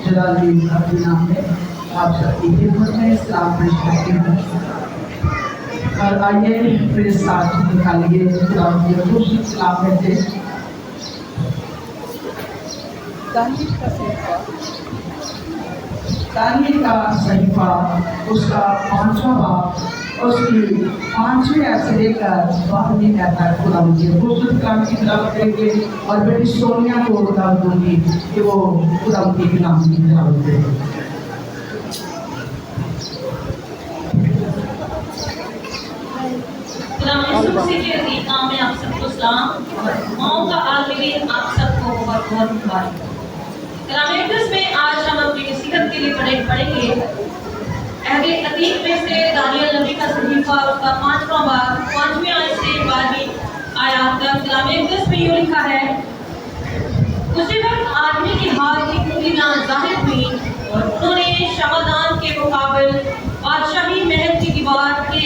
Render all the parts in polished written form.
जलाली अपने नाम में आप सबकी खिदमत में सलाम पेश करती हूँ। और आइए मेरे साथ निकालिए सलाम कहते दानियल का सहीफा उसका 5वां बाब उसकी 5वें आयत से लेकर 12वीं आयत तक खुदा मुझे खूबसूरत कलाम की तिलावत करेंगे और बेटी सोनिया को दावत दूंगी कि वो खुदा के कलाम की तिलावत करें। नाम में आप सबको सलाम और माओ का आलमी आप सबको बहुत बहुत मुबारक। कलाम में आज हम अपनी नसीहत के लिए पढ़ेंगे अहद अतीक में से दानियल नबी का सहीफा उसका 5वां बाब 5वीं आयत से 12वीं आयत तक। कलाम में यूं लिखा है, उसी वक्त आदमी के हाथ की उंगलियां जाहिर हुई और उन्होंने शमादान के मुकाबले बादशाही महल की दीवार के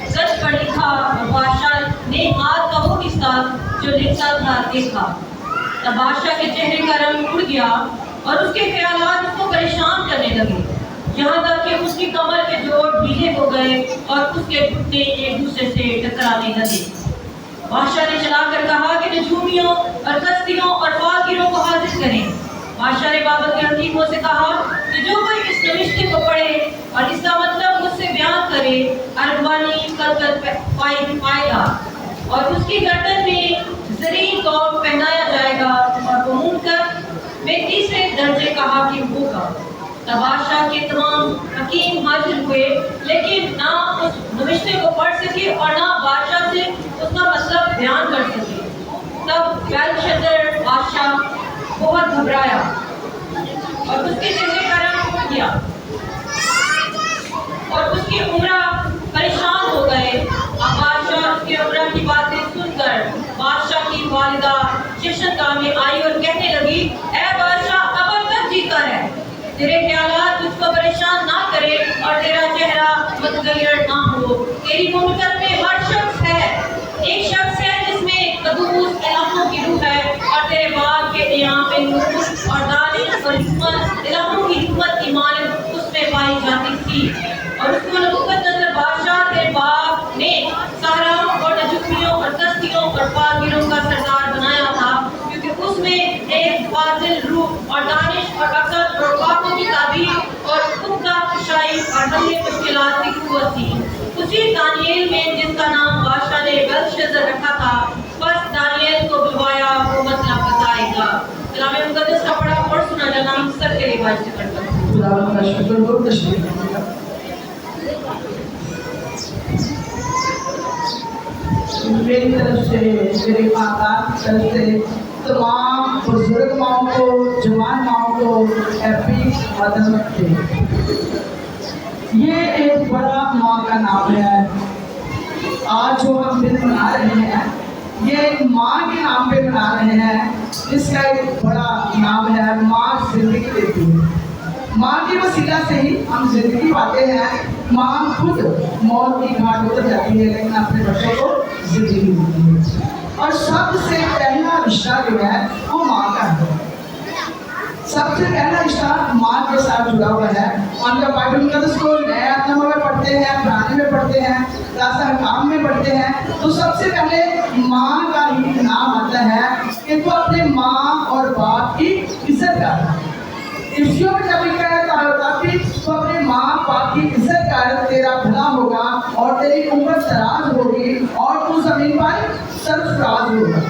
गज पर लिखा और बादशाह ने हाथ का वो हिस्सा जो लिखता था देखा। तब बादशाह के चेहरे का रंग उड़ गया और उसके ख्यालात उसको परेशान करने लगे, यहाँ तक कि उसकी कमर के जोड़ ढीले हो गए और उसके घुटने एक दूसरे से टकराने लगे। बादशाह ने चलाकर कहा कि नजूमियों और कस्तियों और फाकिरों को हाजिर करें। बादशाह ने बाबत के हकीमों से कहा कि जो कोई इस नविश्ते को पढ़े और इसका मतलब मुझसे बयान करे, अरबानी कलकल पाएगा और उसकी गर्दन में जरीन तौर पहनाया जाएगा और वो मुनकर में तीसरे दर्जे का हाकिम होगा। तब बादशाह के तमाम हकीम हाजिर हुए, लेकिन ना उस नविश्ते को पढ़ सके और ना बादशाह से उसका मतलब बयान कर सके। तब बेलशस्सर बादशाह बहुत घबराया और उसके चेहरे का रंग उड़ गया और उसकी उम्रा परेशान हो गए। अब बादशाह उसकी उम्रा की बातें सुनकर बादशाह की वालिदा शिक्षणगाह में आई और कहने लगी, ऐ बादशाह अब तक जीता है, तेरे ख्यालात तुझको परेशान ना करे और तेरा चेहरा मतगैर ना हो। तेरी मुमलकत में हर शख्स है, एक शख्स है जिसमें कदूस इलाहों की रूह है और तेरे बाप के यहाँ पे नूर और दानिश और हिकमत इलाहों की हिकमत की मानद उसमें पाई जाती थी। और उसको नबूकदनेस्सर बादशाह तेरे बाप ने सहराओं और नजूमियों और कस्तियों और फाकिरों का सरदार बनाया था, क्योंकि उसमें एक फाजिल रूह और दानिश और अक्ल और बातों की ताबीर और खुदा शाही और हल मुश्किलात की कुव्वत थी। उसी दानियल में जिसका नाम बादशाह ने बेलशस्सर रखा था, बस दानियल को बुलवाया, वो मतलब बताएगा। कलाम मुकद्दस का पढ़ा और सुना जाना हम सब के लिए वाजिब करता है। खुदा का शुक्र हो तशरीफ मेरी तरफ से, मेरे खानदान की तरफ से तमाम बुजुर्ग माओं को, जवान माओं को हैप्पी मदर्स डे। ये एक बड़ा माँ का नाम है। आज जो हम दिन मना रहे हैं, ये एक माँ के नाम पे मना रहे हैं। इसका एक बड़ा नाम है, माँ जिंदगी देती है। माँ के वसीला से ही हम जिंदगी पाते हैं। माँ खुद मौत की घाट उतर जाती है, लेकिन अपने बच्चों को जिंदगी देती है। और सबसे पहला रिश्ता जो है वो माँ का है। सबसे पहला रिश्ता माँ के साथ जुड़ा हुआ है। हम जब बाइबल मुकद्दस को नए-नामा में पढ़ते हैं, पुराने में पढ़ते हैं, रास्ता हकाम में पढ़ते हैं, तो सबसे पहले माँ का ही नाम आता है कि तू अपने माँ और बाप की इज्जत कर। इफ्सियों में जब लिखा है कि तू अपने माँ बाप की इज्जत कर, तेरा भला होगा और तेरी उम्र दराज होगी और तू जमीन पर सरफराज होगा।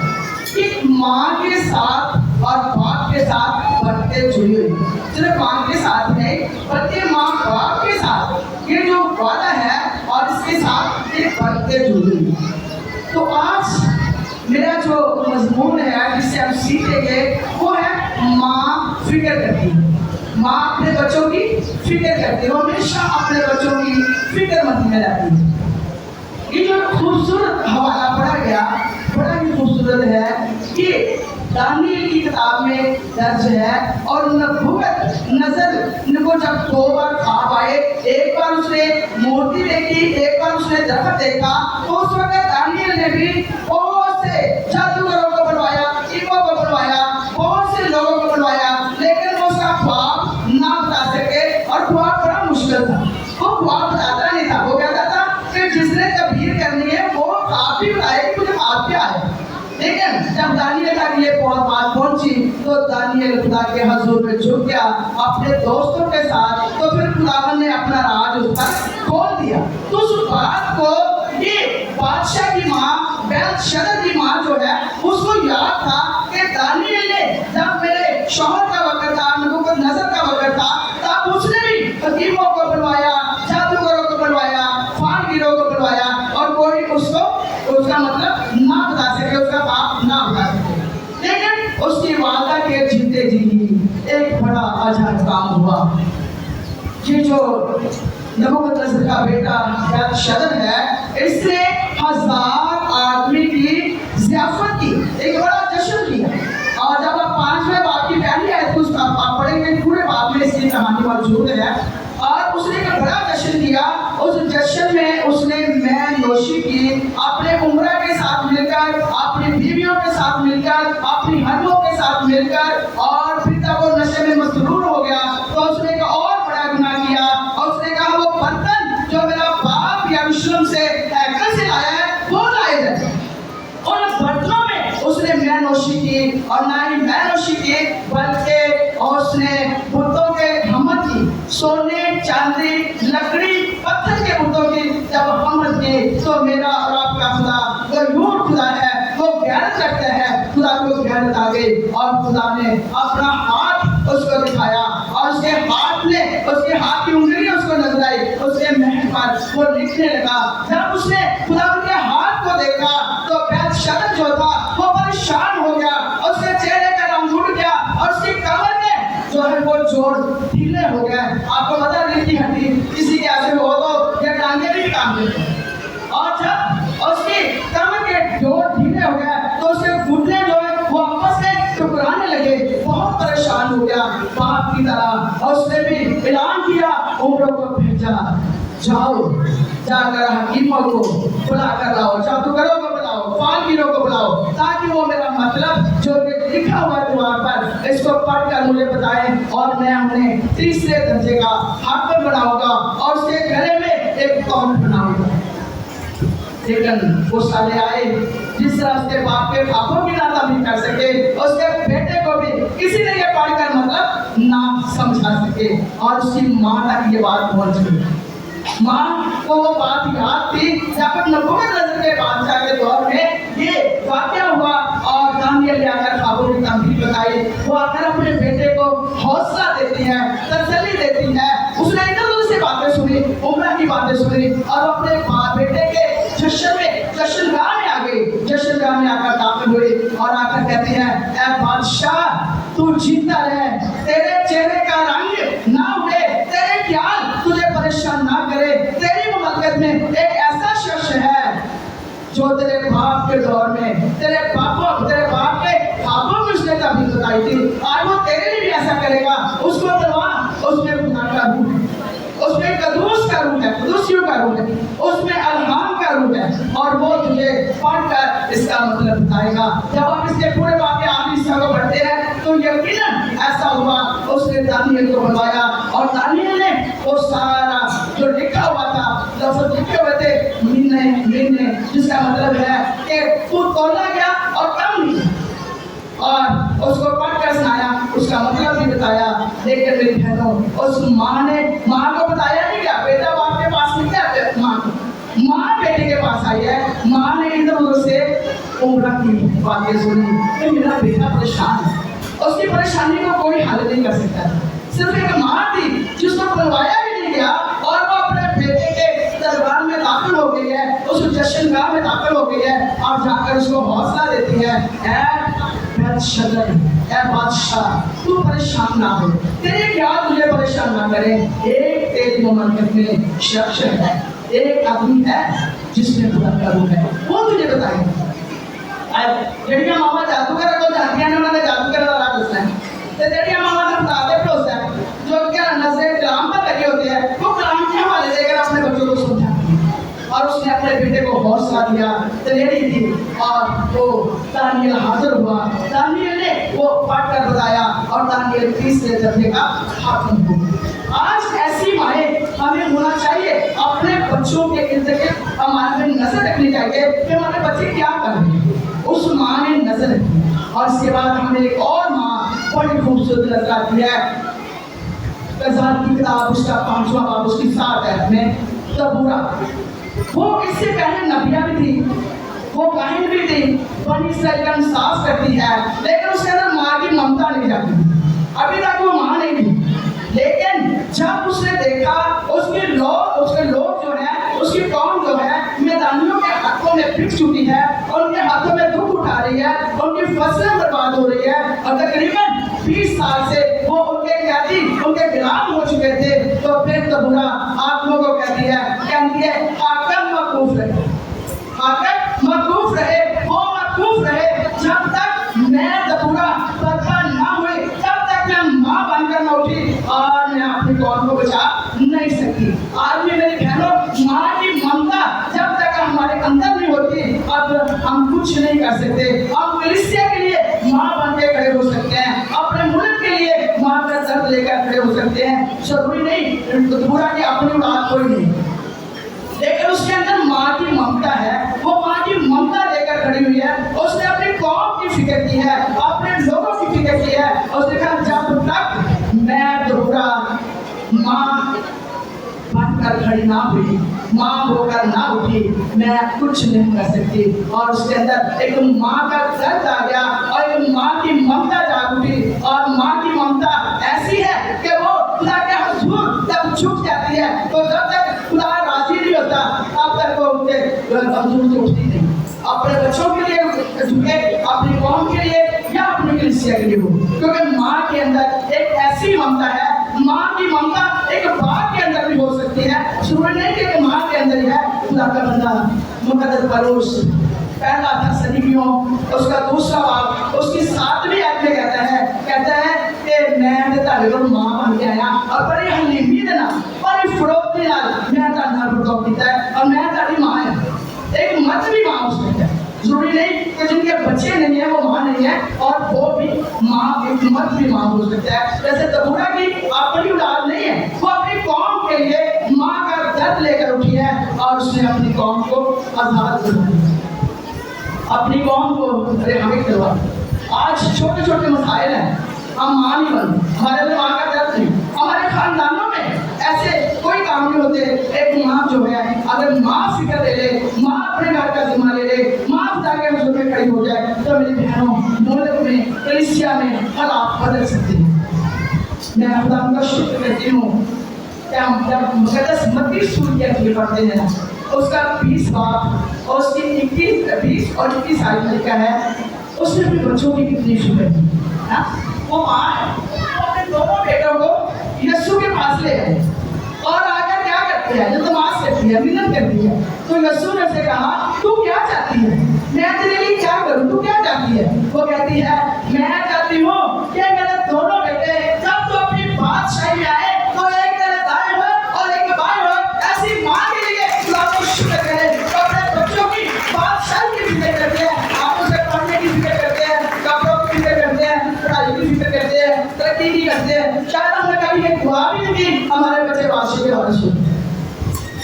एक माँ के साथ और बाप के साथ बढ़ते जुड़ी हुई, सिर्फ माँ के साथ नहीं बल्कि माँ बाप के साथ ये जो वादा है और इसके साथ ये बढ़ते जुड़ी हुई। तो आज मेरा जो मजमून है जिससे हम सीखेंगे वो है माँ फिक्र करती है। माँ अपने बच्चों की फिक्र करती है, वो हमेशा अपने बच्चों की फिक्रमंदी में रहती है। ये जो खूबसूरत हवाला पढ़ा गया बड़ा ही खूबसूरत है कि दानियल की किताब में दर्ज है। और नबूवत नजर को जब 2 बार ख्वाब आए, एक बार उसने मूर्ति देखी, एक बार उसने दरख्त देखा, तो उस वक्त दानियल ने भी बहुत से जादूगरों को बुलवाया, इको को बुलवाया, बहुत से लोगों को बुलवाया, लेकिन वो उसका ख्वाब ना दानियल खुदा के हजूर में झुक गया अपने दोस्तों के साथ, तो फिर खुदावन ने अपना राज उस पर खोल दिया। तो उस बात को ये बादशाह की माँ बेलशस्सर की माँ जो है उसको याद था कि दानियल ने जब मेरे शौहर का वक्त था, नबूकदनेस्सर का वक्त था, तब उसने भी हकीमों को बुलवाया, जादूगरों को बुलवाया, फानगिरों को बुलवाया, और कोई उसको उसका मतलब ना बता सके, उसका बाप ना बता सके। लेकिन उसकी वादा के जीते जी एक बड़ा अजब काम हुआ। ये जो नबूकदनेस्सर का बेटा बेलशस्सर है, इसने 1000 आदमी की ज़ियाफत की, एक बड़ा जश्न किया। और जब आप 5वें बाब की पहली आयत को उसका आप पढ़ेंगे, पूरे बाब में इसकी कहानी मौजूद है। और उसने एक बड़ा जश्न किया। उस जश्न में उसने मैं नोशी की, अपने उम्रा के साथ मिलकर, अपनी बीवियों के साथ मिलकर, अपनी हरमों के साथ मिलकर, और फिर जब वो नशे में मसरूर हो गया तो उसने एक और बड़ा गुनाह किया। और उसने कहा वो बर्तन जो मेरा बाप यरूशलेम से हैकल से लाया है वो लाए जाए। और बर्तनों में उसने मैनोशी की, और ना ही मैनोशी की बल्कि उसने बुतों के हमत की, सोने चांदी लकड़ी पत्थर के बुतों की जब हमत की, तो मेरा और आपका खुदा वो नूर खुदा है, वो गैरत रखता है। खुदा को गैरत आ गई और खुदा ने अपना हाथ उसको दिखाया, और उसके हाथ में उसके हाथ की उंगली उसको नजर आई, उसके महल पर वो लिखने लगा। जब उसने खुदा के हाथ को देखा तो बेलशस्सर जो था वो परेशान हो गया, उसके चेहरे का रंग उड़ गया, और उसकी कमर में जो है वो जोड़ ढीले हो गए। आपको पता है कि हड्डी किसी के ऐसे हो तो ये टांगे भी काम देते हैं, और जब उसकी कमर के जोड़ ढीले हो गए तो उसके घुटने जो है वो आपस में टकराने लगे। बहुत परेशान हो गया बाप की तरह, और उसने भी ऐलान किया, उम्रों को भेजा, जाओ जाकर हकीमों को बुला कर लाओ, जादूगरों को बुलाओ, फानगिरों को बुलाओ, ताकि वो मेरा मतलब जो लिखा हुआ है द्वार पर इसको पढ़कर मुझे बताएं, और मैं उन्हें तीसरे दर्जे का हाकिम बनाऊंगा और उसके गले में एक तौल बनाऊंगा। लेकिन वो साले आए जिस तरह उसके बाप के ख्वाबों की नाता नहीं कर सके, उसके बेटे को भी किसी ने ये पढ़कर मतलब ना समझा सके, और उसकी माँ तक ये बात पहुंच गई। माँ को वो बात याद थी जब नबूकदनेस्सर के बादशाह के दौर में ये वाक़या हुआ, और दानियल ने आकर ख्वाबों की तंबीह बताई। वो आकर अपने बेटे को हौसला देती है, तसल्ली देती है। उसने इधर से बातें सुनी, उम्र की बातें सुनी, और अपने बेटे के जश्नगाह में आ गई। जश्नगाह में आकर दाखिल हुई और आकर कहती है, ऐ बादशाह तू जीता रहे, तेरे चेहरे का रंग ना उड़े, तेरे ख्याल तुझे परेशान ना करे। तेरी ममलकत में एक ऐसा शख्स है जो तेरे बाप के दौर में तेरे बाप के ख्वाबों में उसने तबीर बताई थी, आज वो तेरे लिए भी ऐसा करेगा। उसको तलवा, उसमें खुदा का रूह है, उसमें कदूस का रूह है, कदूसियों का रूह है, उसमें अल्हाम का रूह है, और वो तुझे पढ़कर इसका मतलब बताएगा। जब आप इसके पूरे बाप के आखिरी हिस्सा को पढ़ते हैं तो यकीनन ऐसा हुआ। उसने दानियल को बुलवाया, और दानियल ने वो सारा जो लिखा हुआ था, लफ्ज़ लिखे हुए थे मीने, जिसका मतलब है कि तू तोला गया और कम नहीं, और उसको पढ़कर सुनाया, उसका मतलब भी बताया। लेकिन मेरी बहनों, उस माँ को बताया नहीं क्या बेटा बाप के पास नहीं गया, माँ बेटे के पास आई है। माँ ने इधर उधर से उम्र की बातें सुनी कि मेरा बेटा परेशान है, उसकी परेशानी को कोई हल नहीं कर सकता। सिर्फ एक माँ थी जिसको बुलवाया भी नहीं गया, और वो अपने बेटे के दरबार में दाखिल हो गई है, उस जश्नगाह में दाखिल हो गई है, और जाकर उसको हौसला देती है, ऐ बादशाह तू परेशान ना हो, तेरे ख्याल तुझे परेशान ना करे। एक तेरी ममलकत में शख्स है, एक आदमी है जिसमें खुदा का रूह है, वो तुझे बताएगा। ਜਿਹੜੀਆਂ ਮਾਵਾਂ ਜਾਦੂਗਰ ਕੋਲ ਜਾਂਦੀਆਂ ਨੇ ਉਹਨਾਂ ਦੇ ਜਾਦੂਗਰ ਦਾ ਰਾਜ ਦੱਸਣਾ है, तो ਜਿਹੜੀਆਂ ਮਾਵਾਂ ਦਾ खुदा पे भरोसा है, जो क्या नजर कलाम पर लगे होते हैं, वो कलाम के हवाले देकर अपने बच्चों को समझाती है। और उसने अपने बेटे को हौसला दिया, दलेरी दी, और वो दानियल हाजिर हुआ। दानियल ने वो पढ़कर बताया, और दानियल तीसरे दर्जे का हाकिम हुआ। आज ऐसी माएँ हमें होना चाहिए, अपने बच्चों के इर्द गिर्द हमारे नजर रखनी चाहिए कि हमारे बच्चे क्या कर रहे हैं। उस माँ ने नजर रखी, और इसके बाद हमें एक और माँ बड़ी खूबसूरत नजर आती है। गज़ाल की किताब उसका 5वां बाब उसकी 7 आयत में तबूरा, वो इससे पहले नबिया भी थी, वो काहिन भी थी, बनी इस्राइल का इंसाफ करती है, लेकिन उसके अंदर माँ की ममता नहीं जाती। अभी तक वो माँ नहीं थी, लेकिन जब उसने देखा उसके लोग जो है, उसकी कौम जो है मैदानियों के हाथों में पिट चुकी है और उनके हाथों में दुख उठा रही है, उनकी फसलें बर्बाद हो रही है और तकरीबन 20 साल से वो उनके कैदी, उनके गुलाम हो चुके थे। तो फिर तबूरा आत्मा को कहती है हाकिम मकरूफ रहे, हाकिम मकरूफ रहे, वो मकरूफ रहे जब तक मैं तबूरा बर्बाद ना हुई, तब तक मैं माँ बनकर न उठी और मैं अपनी कौम को बचा नहीं सकती। आज भी मेरी बहनों, माँ की ममता जब तक हमारे अंदर नहीं होती, अब हम कुछ नहीं कर सकते। हम कलीसिया के लिए माँ बन के खड़े हो सकते हैं, अपने मुल्क के लिए माँ का दर्द लेकर खड़े हो सकते हैं। जरूरी नहीं पूरा की अपनी औलाद कोई नहीं, लेकिन उसके अंदर माँ की ममता है, वो माँ की ममता लेकर खड़ी हुई है। उसने अपनी कौम की फिक्र की है, अपने लोगों की फिक्र की है। उसने कहा जब तक मैं दोहरा माँ बनकर खड़ी ना हुई, माँ होकर ना उठी, मैं कुछ नहीं कर सकती। और उसके अंदर एक माँ का दर्द आ गया और एक माँ की ममता जाग उठी। और माँ की ममता ऐसी है कि वो खुदा के हुजूर जब झुक जाती है, तो जब तक खुदा राजी नहीं होता तब तक वो उनके हुजूर से उठती नहीं। अपने बच्चों के लिए झुके, अपनी कौम के लिए या अपनी कलीसिया के लिए हो, क्योंकि माँ के अंदर एक ऐसी ममता है। माँ की ममता एक बाप के अंदर भी हो सकती है, जरूरी नहीं कि माँ के अंदर ही है। खुदा का बंदा मुकद्दस पौलुस पहला थिस्सलुनीकियों उसका 2वां बाब उसकी 7वीं आयत में कहता है कि मैं तेरे को माँ बन के आया और बड़ी हलीमी देना, बड़ी फरोख्ती नाल मैं तेरे नाल बर्ताव कीता है और मैं तेरी माँ है। एक मतवी माँ उसमें है, जरूरी नहीं कि जिनके बच्चे नहीं है वो माँ नहीं है, और वो भी माँ एक मतवी माँ हो सकता है। जैसे तबूरा की अपनी औलाद नहीं है, वो अपनी कौम के लिए माँ का दर्द लेकर उठी है और उसने अपनी कौम को आजाद करवाया, अपनी कौम को रिहाई करवाया। आज छोटे छोटे मसाइल हैं, हम माँ नहीं बने, हमारे लिए माँ का दर्द नहीं। हमारे खानदानों में ऐसे कोई काम नहीं होते। एक माँ जो है, अगर माँ फिक्र ले ले, माँ अपने घर का जिम्मा ले ले, माँ खुदा के हुजूर में खड़ी हो जाए, तो मेरी बहनों मुल्क में कलीसिया में हालात बदल सकते हैं। मैं खुदा का शुक्र करती हूँ कि हम जब मुकद्दस मत्ती सूरत की अंजील पढ़ते हैं, उसका 20 बाब और उसकी 20 और 21 आयत में लिखा है, उसने अपने बच्चों की कितनी फिक्र की। वो माँ है, वो अपने दोनों बेटों को यीशु के पास ले गए और आकर क्या करती है, जो तमाश करती है, मिन्नत करती है। तो यीशु ने उसे कहा तू क्या चाहती है, मैं तेरे लिए क्या करूं, तू क्या चाहती है? वो कहती है मैं चाहती हूँ कि मेरे दोनों बेटे जब तो अपनी बादशाही में आए तो एक तेरे दाएं हो और एक बाएं हो। ऐसी माँ के लिए खुदा को शुक्र करें, तो अपने बच्चों की बादशाही की फिक्र करते हैं, आप उसे पढ़ने की फिक्र करते हैं, कपड़ों की फिक्र करते हैं, पढ़ाई की फिक्र करते हैं, तरक्की की करते हैं। शायद हमने कभी एक दुआ भी नहीं की हमारे बच्चे बादशाह के वारिस हो,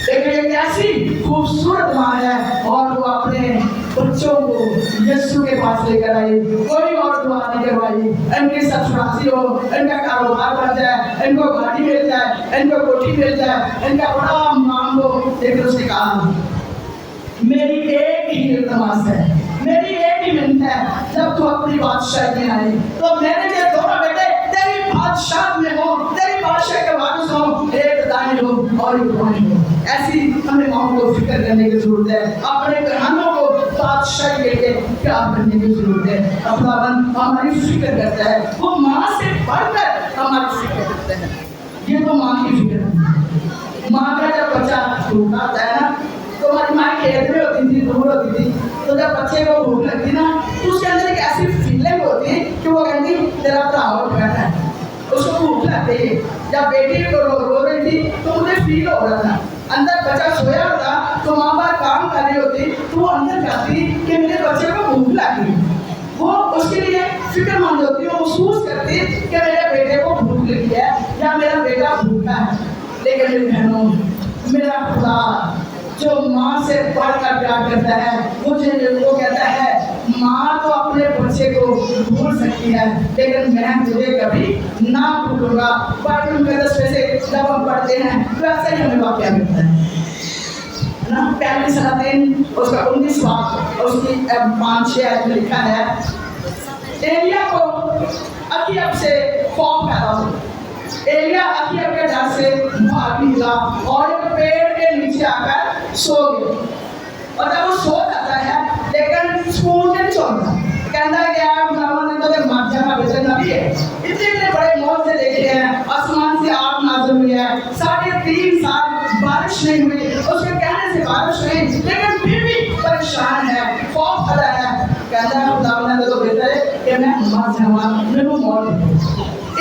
लेकिन एक ऐसी खूबसूरत माँ है और वो अपने बच्चों को यीशु के पास लेकर आई, कोई और दुआ नहीं करवाई। इनकी सरफराजी हो, इनका कारोबार बन जाए, इनको गाड़ी मिल जाए, इनको कोठी मिल जाए, इनका बड़ा मांग हो, लेकिन उसने कहा मेरी एक ही इल्तमास है, मेरी एक ही मिन्नत है, जब तू अपनी बादशाही में आई तो मेरे लिए दोनों बेटे तेरी बादशाह में हो, तेरी बादशाह के वारिस हो, एक दाएं हो और एक बाएं हो। ऐसी हमें माँ को फिक्र करने की जरूरत है, अपने घरानों को बादशाह के लिए प्यार करने की जरूरत है। खुदावन हमारी फिक्र करता है, वो माँ से बढ़कर हमारी फिक्र करते हैं। ये तो माँ की फिक्र है। माँ का जब बच्चा भूखा होता है ना, तो हमारी माँ खेत में होती थी, दूर होती थी, तो जब बच्चे को भूख लगती ना, तो उसके अंदर एक ऐसी फीलिंग होती कि वो कहती तेरा भरा बैठा है, उसको भूख लगती है। जब बेटी रो रही थी तो मुझे फील हो रहा था, अंदर बच्चा सोया होता तो माँ बाप काम कर रही होती, तो वो अंदर जाती कि मेरे बच्चे को भूख लगी, वो उसके लिए फिक्रमंद होती, वो महसूस करती कि मेरे बेटे को भूख लगी है या मेरा बेटा भूखा है। लेकिन मेरी बहनों, मेरा खुदा जो माँ से बढ़कर प्यार करता है, मुझे वो कहता है माँ तो अपने बच्चे को भूल सकती है, लेकिन मैं तुझे कभी ना भूलूंगा। बाइबल में 10 में से जब हम पढ़ते हैं तो ऐसा ही हमें वाक्य मिलता है ना। पहली सलातीन उसका 19 बाब उसकी 5-6 आयत में लिखा है, एलिया को अकीब से खौफ पैदा हुआ। एलिया अकीब के डर से भाग निकला और एक पेड़ के नीचे आकर सो गया। और जब वो सो जाता है लेकिन स्कूल नहीं छोड़ता, कहता है कि आप ने तो माध्यम वचन नबी है, इतने बड़े मौत से देखे हैं, आसमान से आग नाज़िल हुई है, 3.5 साल बारिश नहीं हुई, उसके कहने से बारिश हुई, लेकिन फिर भी परेशान है, खौफ खड़ा है। कहता है खुदा ने तो बेहतर है कि मैं मर जाऊंगा, मेरे को मौत दे।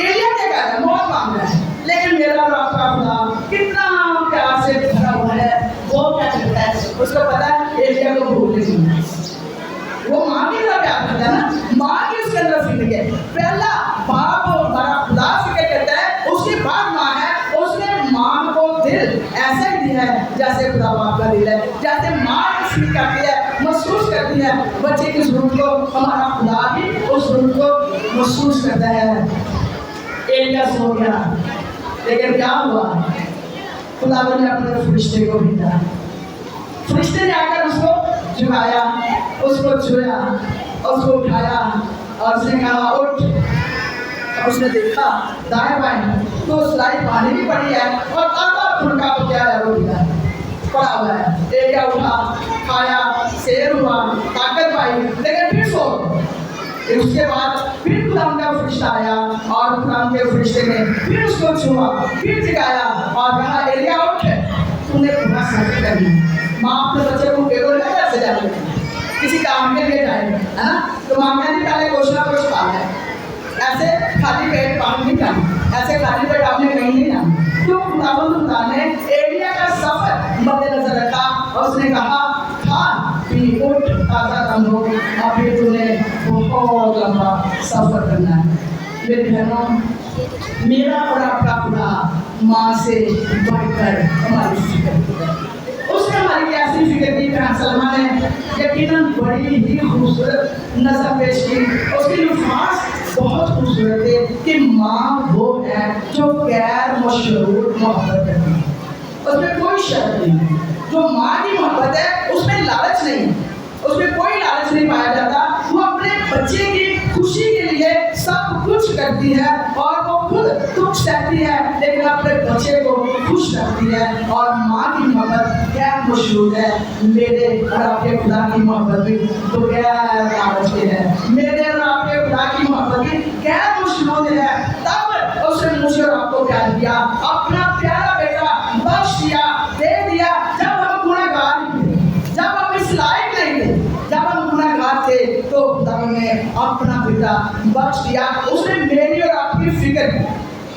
एलिया क्या कह रहा है? मौत मांग रहा है, लेकिन मेरा और आपका खुदा कितना प्यार से भरा हुआ है। वो क्या करता है? उसको पता है एलिया को भूल नहीं, वो माँ के साथ प्यार करता है ना, माँ की उसके अंदर फिक्र है। पहला बाप और बड़ा खुदा फिक्र करता है, उसके बाद माँ है। उसने माँ को दिल ऐसा ही दिया है जैसे खुदा बाप का दिल है, जैसे माँ फिक्र करती है, महसूस करती है बच्चे की जरूरत को, हमारा खुदा भी उस जरूरत को महसूस करता है। एलिया सो गया, लेकिन क्या हुआ? खुदा ने अपने फरिश्ते को भेजा। फरिश्ते ने आकर उसको झुकाया, उसको छुआ, उसको उठाया और उसने कहा उठ। और उसने देखा दाएं बाएं तो सिलाई पानी भी पड़ी है और ताजा फुलका तो क्या है रोटी का पड़ा हुआ है। एलिया उठा, खाया, शेर हुआ, ताकत पाई, लेकिन फिर सो। उसके बाद फिर खुदा का फरिश्ता आया और खुदा के फरिश्ते ने फिर उसको छुआ, फिर जगाया और कहा एलिया उठ, तूने पूरा सच कर दिया। माँ अपने बच्चे को केवल कैसे जाने किसी काम के लिए जाए, है ना? तो माँ कहती पहले कुछ ना कुछ खा है, ऐसे खाली पेट बाहर नहीं जाना, ऐसे खाली पेट आपने कहीं नहीं जाना। तो खुदा ने एलिया का सफर मद्देनजर रखा और उसने कहा खा पी उठ ताजा दम हो, और फिर तूने बहुत लंबा सफर करना है। मेरे बहनों, मेरा और आपका खुदा माँ से बढ़कर हमारी फिक्र है। उसने हमारी कैसी फिक्र की? सलमा ने यकीनन बड़ी ही खूबसूरत नज़म पेश की। उसकी अल्फाज बहुत खूबसूरत थे कि माँ वो है जो गैर मशरूत मोहब्बत करती है, उसमें कोई शर्त नहीं है। जो माँ की मोहब्बत है उसमें लालच नहीं है, उसमें कोई लालच नहीं पाया जाता। वो अपने बच्चे की खुशी के लिए सब कुछ करती है और वो खुद दुख सहती है, लेकिन अपने बच्चे को खुश रखती है। और माँ की मोहब्बत गैर मशरूत है। मेरे और आपके खुदा की मोहब्बत भी तो गैर लालच की है। मेरे और आपके खुदा की मोहब्बत भी गैर मशरूत है। तब उसने मुझे और आपको प्यार दिया, अपना प्यारा बेटा बख्श दिया, दे दिया, जब हम गुनहगार थे, जब हम इस लायक नहीं थे, जब हम गुनहगार थे, तो खुदा ने अपना बेटा बख्श दिया। उसने मेरी और आपकी फिक्र की।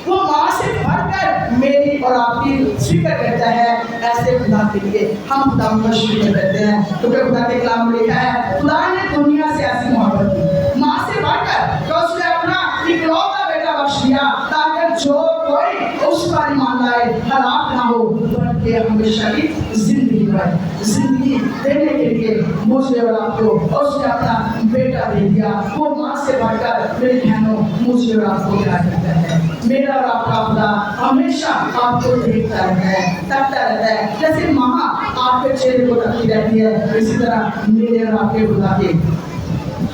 वो माँ से बढ़कर मेरी और आपकी फिक्र करता है। ऐसे खुदा के लिए हम खुदा का शुक्र करते हैं, क्योंकि खुदा के कलाम में लिखा है खुदा ने दुनिया से ऐसी मोहब्बत की, माँ से बढ़कर, तो उसने अपना इकलौता बेटा बख्श दिया, ताकि जो कोई उस पर ईमान लाए हलाक ना हो, बल्कि हमेशा की जिंदगी पाए। जिंदगी देने के लिए मुझे और आपको उसने अपना बेटा दे दिया। वो माँ से बढ़कर मेरी बहनों मुझे और आपको प्यार करता है। मेरा और आपका खुदा हमेशा आपको देखता रहता है, तकता रहता है। जैसे माँ आपके चेहरे को तकती रहती है, इसी तरह मेरे और आपके खुदा के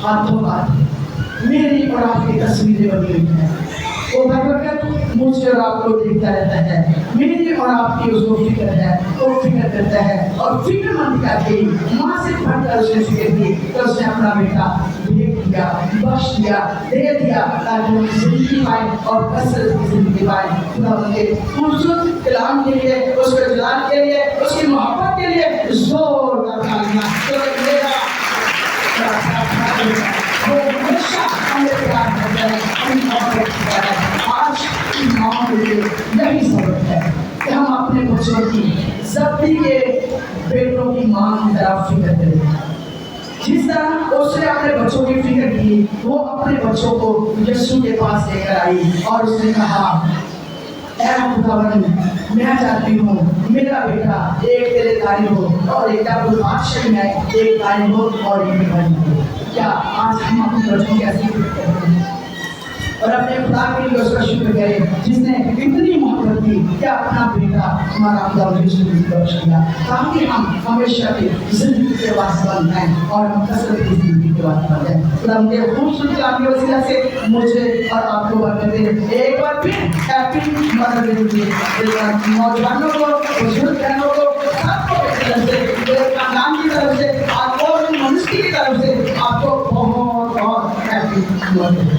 हाथों हाथ मेरी और आपकी तस्वीरें बनी हुई हैं। वो हर वक्त मुझे और आपको देखता रहता है। मेरी और आपकी उसको फिक्र है, वो फिक्र करता है और फिक्रमंद करके माँ से बढ़कर उसने फिक्र की, तो उसने अपना बेटा दे दिया, बख्श दिया, दे दिया, ताकि हम जिंदगी पाए और कसरत की जिंदगी पाए। खुदा उनके खूबसूरत कलाम के लिए, उसके जलाल के लिए, उसकी मोहब्बत के लिए जोरदार तालियां। तो मेरा वो हमेशा हमें प्यार करता है, हमें मोहब्बत करता है। आज की माँ के लिए यही जरूरत है कि हम अपने बच्चों की जब्ती के बेटों की माँ की तरफ फिक्र करें। जिस तरह उसने अपने बच्चों की फिक्र की, वो अपने बच्चों को यीशु के पास लेकर आई और उसने कहा ऐ खुदावन, मैं चाहती हूँ मेरा बेटा एक तेरे तारीफ हो और एक बादशाह में एक तारीफ हो और एक बीमारी हो। क्या आज हम अपने बच्चों को ऐसे करते हैं और अपने खुदा के लिए उसका शुक्र करें जिसने इतनी मोहब्बत की कि अपना बेटा हमारा खुदा यीशु मसीह को बख्श दिया ताकि हम हमेशा की जिंदगी के वास्ते बन जाएं और हम कसरत की जिंदगी के वास्ते बन जाएं। खुदा मुझे खूबसूरत कलाम के वसीला से मुझे और आपको बरकत दे। एक बार फिर हैप्पी मदर डे नौजवानों को, बुजुर्ग बहनों को, सबको की तरफ से, मेरे खानदान की तरफ से, आपको मनुष्य की तरफ से आपको बहुत बहुत हैप्पी मदर डे।